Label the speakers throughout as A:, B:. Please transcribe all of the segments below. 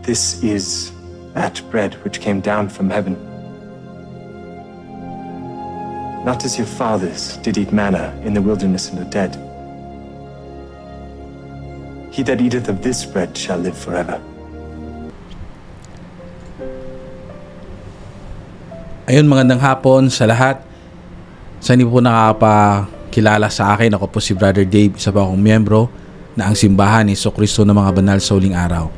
A: This is that bread which came down from heaven. Not as your fathers did eat manna in the wilderness and are dead. He that eateth of this bread shall live forever.
B: Ayun, magandang hapon sa lahat. Sa hindi po nakakapakilala sa akin, ako po si Brother Dave, isa pa akong miyembro na ang simbahan ni Jesucristo ng mga banal sa huling araw.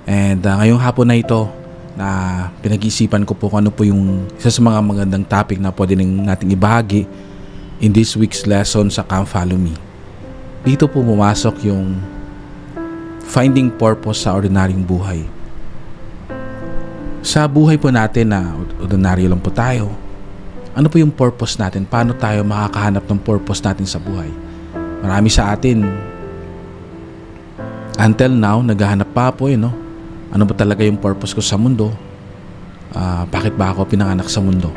B: And ngayong hapon na ito, na pinag-iisipan ko po kung ano po yung isa sa mga magandang topic na pwede nating ibahagi in this week's lesson sa Come Follow Me. Dito po pumasok yung finding purpose sa ordinaryong buhay. Sa buhay po natin na ordinaryo lang po tayo, ano po yung purpose natin? Paano tayo makakahanap ng purpose natin sa buhay? Marami sa atin, until now, naghahanap pa po no? Ano ba talaga yung purpose ko sa mundo? Bakit ba ako pinanganak sa mundo?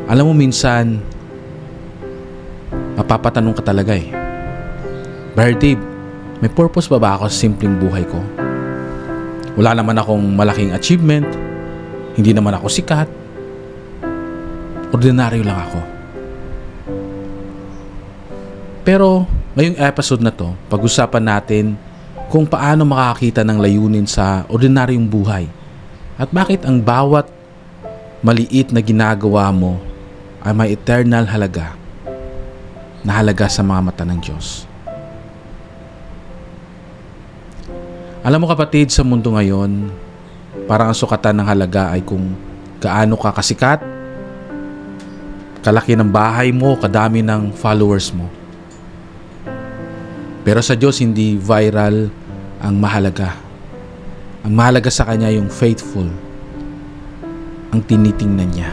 B: Alam mo, minsan, mapapatanong ka talaga Brother Dave, may purpose ba ako sa simpleng buhay ko? Wala naman akong malaking achievement, hindi naman ako sikat, ordinaryo lang ako. Pero ngayong episode na to, pag-usapan natin kung paano makakita ng layunin sa ordinaryong buhay at bakit ang bawat maliit na ginagawa mo ay may eternal halaga na halaga sa mga mata ng Diyos. Alam mo kapatid, sa mundo ngayon, parang ang sukatan ng halaga ay kung gaano ka kasikat, kalaki ng bahay mo, kadami ng followers mo. Pero sa Diyos, hindi viral ang mahalaga. Ang mahalaga sa Kanya yung faithful, ang tinitingnan niya.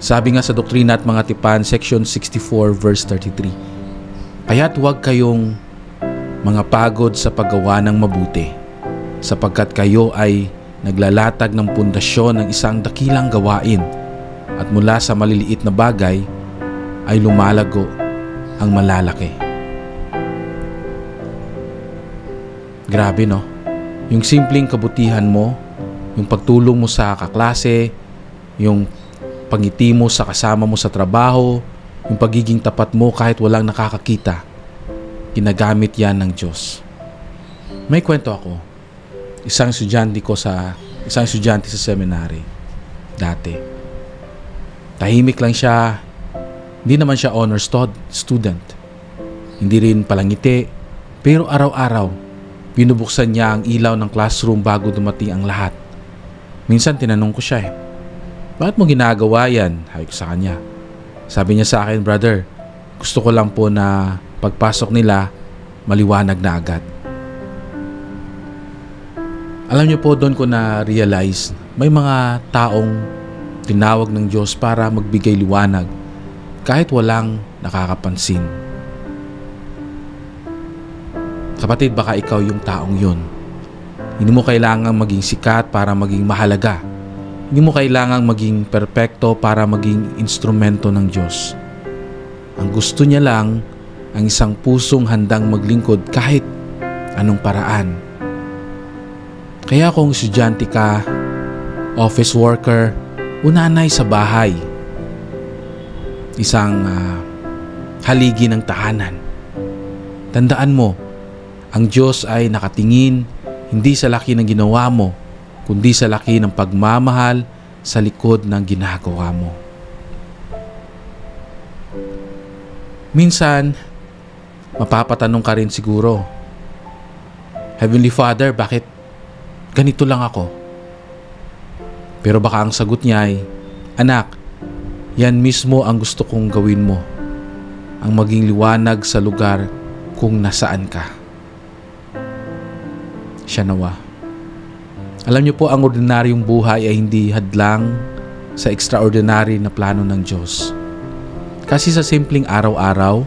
B: Sabi nga sa Doktrina at Mga Tipan, section 64 verse 33, kaya't huwag kayong mga pagod sa paggawa ng mabuti, sapagkat kayo ay naglalatag ng pundasyon ng isang dakilang gawain, at mula sa maliliit na bagay ay lumalago ang malalaki. Grabe no? Yung simpleng kabutihan mo, yung pagtulong mo sa kaklase, yung pangiti mo sa kasama mo sa trabaho, yung pagiging tapat mo kahit walang nakakakita, ginagamit yan ng Diyos. May kwento ako. Isang estudyante sa seminary dati. Tahimik lang siya. Hindi naman siya honor student. Hindi rin palangiti. Pero araw-araw, binubuksan niya ang ilaw ng classroom bago dumating ang lahat. Minsan tinanong ko siya bakit mo ginagawa yan? Sabi ko sa kanya. Sabi niya sa akin, brother, gusto ko lang po na pagpasok nila, maliwanag na agad. Alam niyo po, doon ko na-realize, may mga taong tinawag ng Diyos para magbigay liwanag kahit walang nakakapansin. Kapatid, baka ikaw yung taong yun. Hindi mo kailangang maging sikat para maging mahalaga. Hindi mo kailangang maging perpekto para maging instrumento ng Diyos. Ang gusto niya lang ang isang pusong handang maglingkod kahit anong paraan. Kaya kung estudyante ka, office worker, o nanay sa bahay, isang haligi ng tahanan, tandaan mo, ang Diyos ay nakatingin hindi sa laki ng ginawa mo, kundi sa laki ng pagmamahal sa likod ng ginagawa mo. Minsan, mapapatanong ka rin siguro, Heavenly Father, bakit ganito lang ako? Pero baka ang sagot niya ay, anak, yan mismo ang gusto kong gawin mo, ang maging liwanag sa lugar kung nasaan ka. Siya nawa. Alam niyo po, ang ordinaryong buhay ay hindi hadlang sa extraordinary na plano ng Diyos. Kasi sa simpleng araw-araw,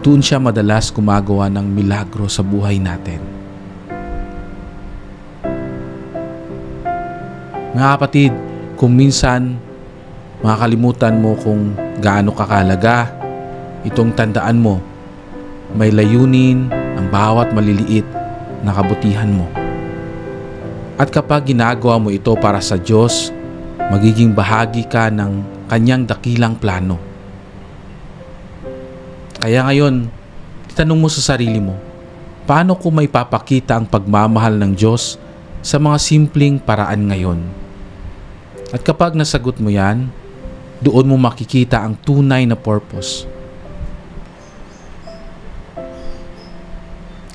B: doon siya madalas gumagawa ng milagro sa buhay natin. Mga kapatid, kung minsan makakalimutan mo kung gaano kakalaga, itong tandaan mo, may layunin ang bawat maliliit na kabutihan mo. At kapag ginagawa mo ito para sa Diyos, magiging bahagi ka ng Kanyang dakilang plano. Kaya ngayon, itanong mo sa sarili mo, paano ko may papakita ang pagmamahal ng Diyos sa mga simpleng paraan ngayon? At kapag nasagot mo yan, doon mo makikita ang tunay na purpose.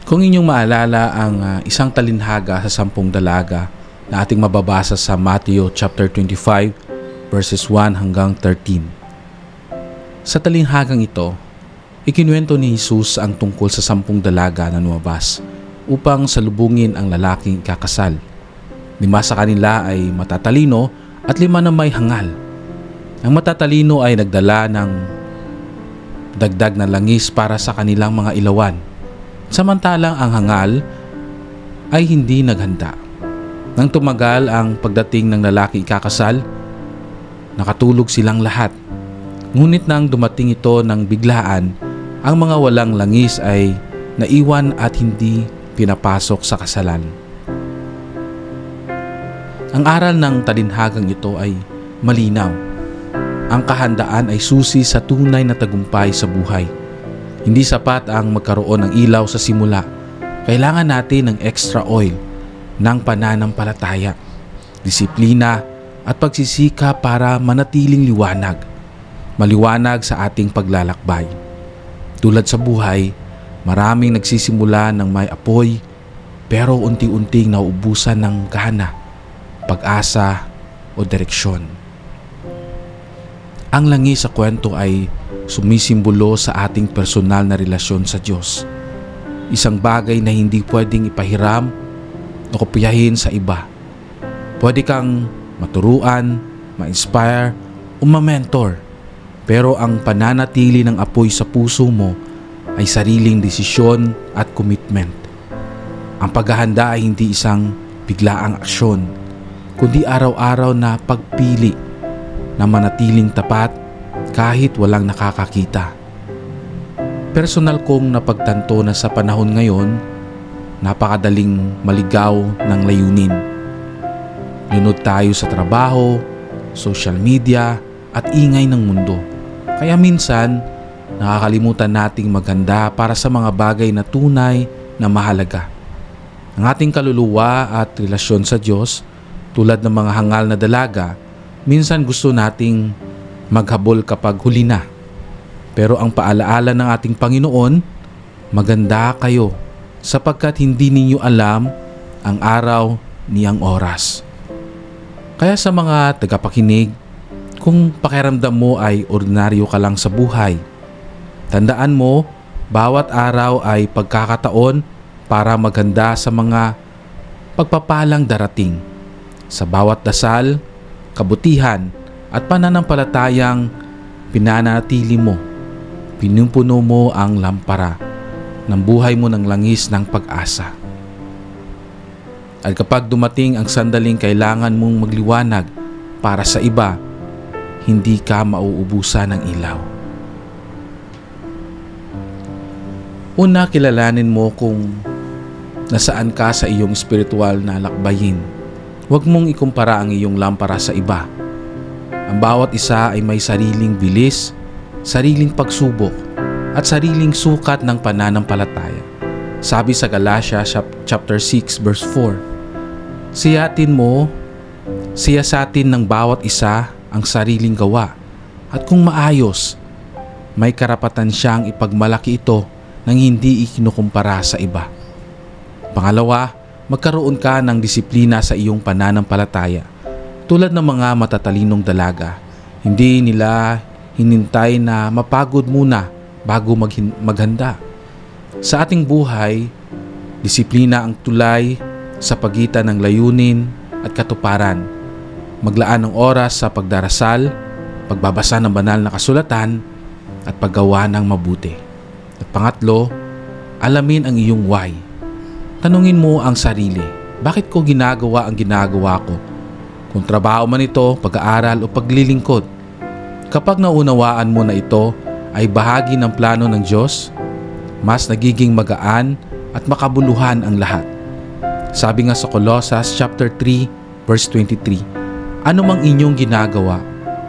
B: Kung inyong maalala ang isang talinhaga sa 10 dalaga na ating mababasa sa Matthew chapter 25 verses 1 hanggang 13. Sa talinhagang ito, ikinuwento ni Jesus ang tungkol sa 10 dalaga na lumabas upang salubungin ang lalaking ikakasal. 5 sa kanila ay matatalino at 5 na may hangal. Ang matatalino ay nagdala ng dagdag na langis para sa kanilang mga ilawan. Samantalang ang hangal ay hindi naghanda. Nang tumagal ang pagdating ng lalaki ikakasal, nakatulog silang lahat. Ngunit nang dumating ito ng biglaan, ang mga walang langis ay naiwan at hindi pinapasok sa kasalan. Ang aral ng talinhagang ito ay malinaw. Ang kahandaan ay susi sa tunay na tagumpay sa buhay. Hindi sapat ang magkaroon ng ilaw sa simula. Kailangan natin ng extra oil, ng pananampalataya, disiplina at pagsisika para manatiling liwanag. Maliwanag sa ating paglalakbay. Tulad sa buhay, maraming nagsisimula ng may apoy pero unti-unting nauubusan ng gana, pag-asa o direksyon. Ang langis sa kwento ay sumisimbolo sa ating personal na relasyon sa Diyos. Isang bagay na hindi pwedeng ipahiram o kopyahin sa iba. Pwede kang maturuan, ma-inspire o ma-mentor, pero ang pananatili ng apoy sa puso mo ay sariling desisyon at commitment. Ang paghahanda ay hindi isang biglaang aksyon, kundi araw-araw na pagpili na manatiling tapat kahit walang nakakakita. Personal kong napagtanto na sa panahon ngayon, napakadaling maligaw ng layunin. Lunod tayo sa trabaho, social media at ingay ng mundo. Kaya minsan, nakakalimutan nating maghanda para sa mga bagay na tunay na mahalaga. Ang ating kaluluwa at relasyon sa Diyos, tulad ng mga hangal na dalaga, minsan gusto nating maghabol kapag huli na. Pero ang paalaala ng ating Panginoon, maganda kayo sapagkat hindi ninyo alam ang araw ni ang oras. Kaya sa mga tagapakinig, kung pakiramdam mo ay ordinaryo ka lang sa buhay, tandaan mo, bawat araw ay pagkakataon para maghanda sa mga pagpapalang darating. Sa bawat dasal, kabutihan at pananampalatayang pinanatili mo, pinupuno mo ang lampara ng buhay mo ng langis ng pag-asa. At kapag dumating ang sandaling kailangan mong magliwanag para sa iba, hindi ka mauubusan ng ilaw. Una, kilalanin mo kung nasaan ka sa iyong spiritual na lakbayin. Huwag mong ikumpara ang iyong lampara sa iba. Ang bawat isa ay may sariling bilis, sariling pagsubok, at sariling sukat ng pananampalataya. Sabi sa Galatia chapter 6 verse 4, siyasatin ng bawat isa ang sariling gawa, at kung maayos, may karapatan siyang ipagmalaki ito nang hindi ikinukumpara sa iba. Pangalawa, magkaroon ka ng disiplina sa iyong pananampalataya. Tulad ng mga matatalinong dalaga, hindi nila hinintay na mapagod muna bago maghanda. Sa ating buhay, disiplina ang tulay sa pagitan ng layunin at katuparan. Maglaan ng oras sa pagdarasal, pagbabasa ng banal na kasulatan, at paggawa ng mabuti. At pangatlo, alamin ang iyong why. Tanungin mo ang sarili, bakit ko ginagawa ang ginagawa ko? Kung trabaho man ito, pag-aaral o paglilingkod. Kapag naunawaan mo na ito ay bahagi ng plano ng Diyos, mas nagiging magaan at makabuluhan ang lahat. Sabi nga sa Colossus chapter 3 verse 23, ano mang inyong ginagawa,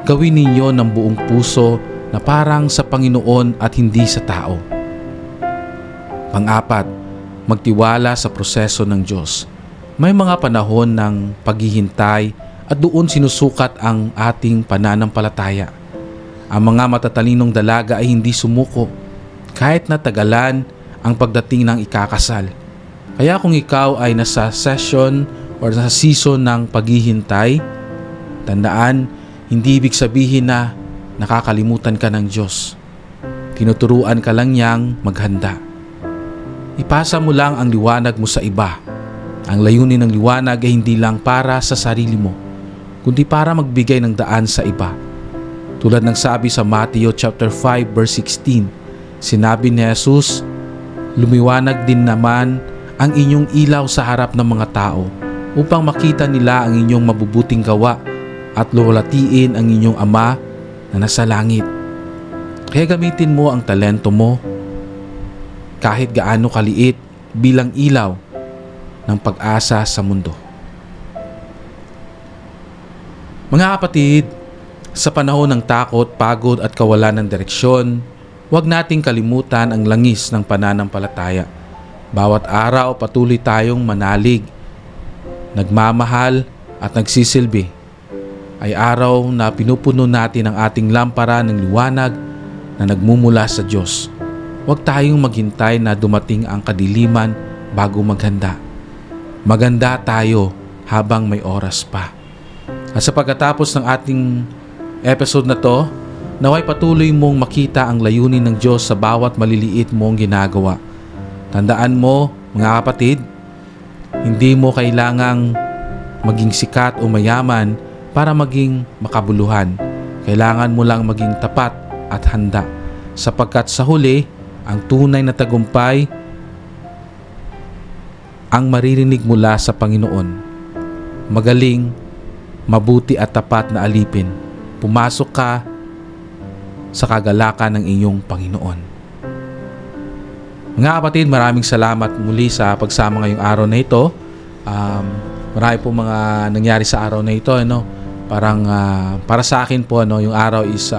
B: gawin ninyo ng buong puso na parang sa Panginoon at hindi sa tao. Pang-apat, magtiwala sa proseso ng Diyos. May mga panahon ng paghihintay at doon sinusukat ang ating pananampalataya. Ang mga matatalinong dalaga ay hindi sumuko kahit na tagalan ang pagdating ng ikakasal. Kaya kung ikaw ay nasa session o nasa season ng paghihintay, tandaan, hindi ibig sabihin na nakakalimutan ka ng Diyos. Tinuturuan ka lang niyang maghanda. Ipasa mo lang ang liwanag mo sa iba. Ang layunin ng liwanag ay hindi lang para sa sarili mo, kundi para magbigay ng daan sa iba. Tulad ng sabi sa Matthew chapter 5 verse 16, sinabi ni Jesus, lumiwanag din naman ang inyong ilaw sa harap ng mga tao upang makita nila ang inyong mabubuting gawa at luwalhatiin ang inyong Ama na nasa langit. Kaya gamitin mo ang talento mo kahit gaano kaliit bilang ilaw ng pag-asa sa mundo. Mga kapatid, sa panahon ng takot, pagod at kawalan ng direksyon, huwag nating kalimutan ang langis ng pananampalataya. Bawat araw patuloy tayong manalig, nagmamahal at nagsisilbi. Ay araw na pinupuno natin ang ating lampara ng liwanag na nagmumula sa Diyos. Huwag tayong maghintay na dumating ang kadiliman bago maghanda. Maganda tayo habang may oras pa. At sa pagkatapos ng ating episode na to, naway patuloy mong makita ang layunin ng Diyos sa bawat maliliit mong ginagawa. Tandaan mo, mga kapatid, hindi mo kailangang maging sikat o mayaman para maging makabuluhan. Kailangan mo lang maging tapat at handa. Sapagkat sa huli, ang tunay na tagumpay ang maririnig mula sa Panginoon. Magaling, mabuti at tapat na alipin. Pumasok ka sa kagalakan ng iyong Panginoon. Mga kapatid, maraming salamat muli sa pagsama ngayong araw na ito. Marami po mga nangyari sa araw na ito. Parang para sa akin po, yung araw is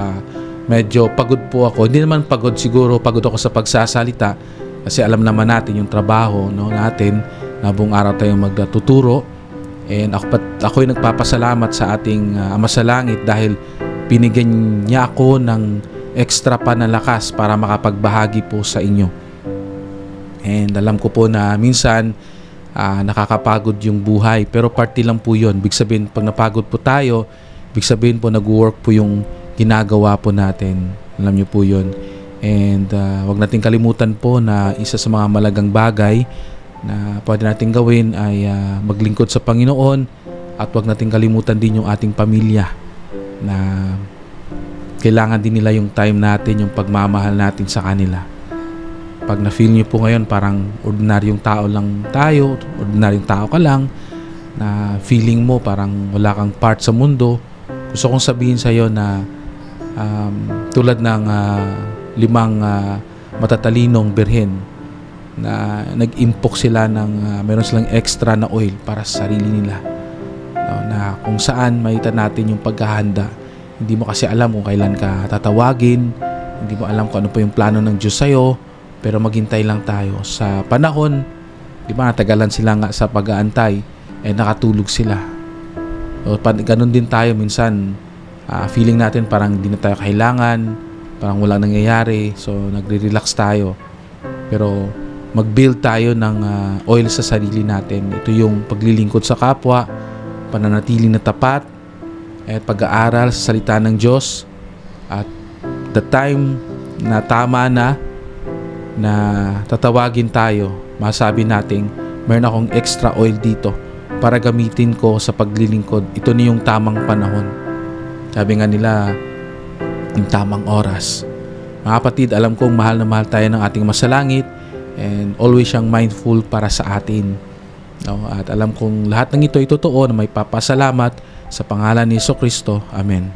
B: medyo pagod po ako. Hindi naman pagod, siguro pagod ako sa pagsasalita. Kasi alam naman natin yung trabaho natin na buong araw tayong magtuturo. And ako'y nagpapasalamat sa ating Ama sa Langit dahil binigyan niya ako ng extra panalakas para makapagbahagi po sa inyo. And alam ko po na minsan nakakapagod yung buhay, pero parte lang po yun. Ibig sabihin, pag napagod po tayo, ibig sabihin po nag-work po yung ginagawa po natin. Alam niyo po yun. And wag natin kalimutan po na isa sa mga malagang bagay na pwede natin gawin ay maglingkod sa Panginoon, at wag natin kalimutan din yung ating pamilya na kailangan din nila yung time natin, yung pagmamahal natin sa kanila. Pag na-feel niyo po ngayon parang ordinaryong tao lang tayo, ordinaryong tao ka lang, na feeling mo parang wala kang part sa mundo, gusto kong sabihin sa iyo na tulad ng 5 matatalinong birhen na nag-impok sila ng meron silang extra na oil para sa sarili nila, na kung saan makita natin yung paghahanda. Hindi mo kasi alam kung kailan ka tatawagin, hindi mo alam kung ano pa yung plano ng Diyos sa'yo, pero maghintay lang tayo sa panahon. Di ba, natagalan sila nga sa pag-aantay, nakatulog sila. Ganun din tayo minsan, feeling natin parang hindi na tayo kailangan, parang walang nangyayari, so nagre-relax tayo. Pero mag-build tayo ng oil sa sarili natin. Ito yung paglilingkod sa kapwa, pananatili na tapat, at pag-aaral sa salita ng Diyos. At the time na tama na tatawagin tayo, masabi natin, meron akong extra oil dito para gamitin ko sa paglilingkod. Ito na yung tamang panahon. Sabi nga nila, yung tamang oras. Mga kapatid, alam kong mahal na mahal tayo ng ating Ama sa Langit, and always siyang mindful para sa atin. At alam kong lahat ng ito ay totoo na may papasalamat sa pangalan ni Jesucristo. Amen.